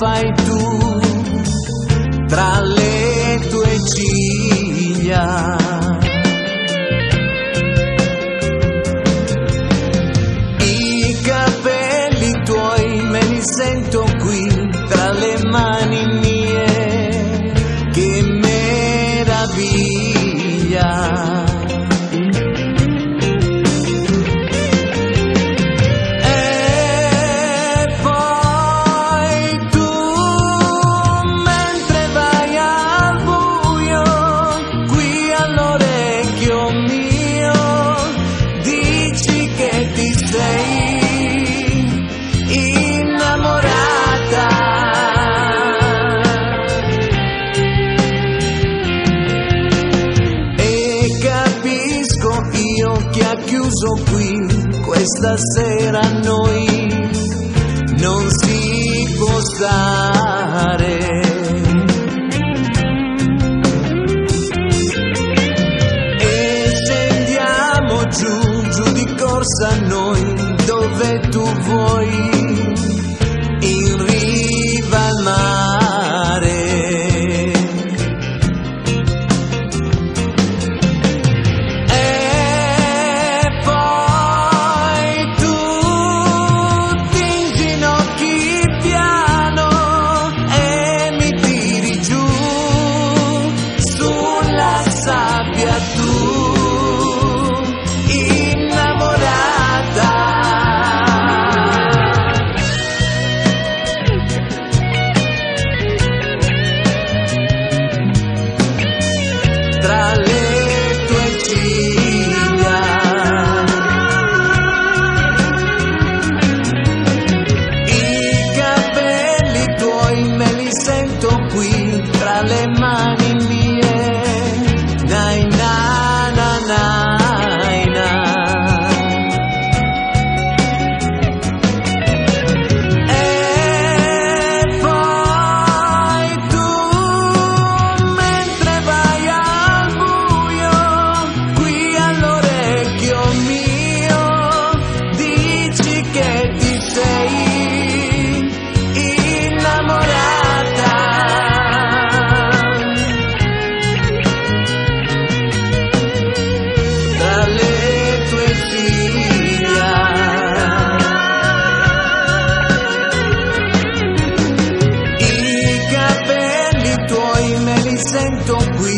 fai tu tra le tue ciglia. I capelli tuoi me li sento qui tra le mani mie, che meraviglia. Che ha chiuso qui questa sera a noi non si può stare. E scendiamo giù, giù di corsa noi, dove tu vuoi, in riva al mare. Tra le tue ciglia, i capelli tuoi me li sento qui tra le mani mie, nai na na nai na. Sento qui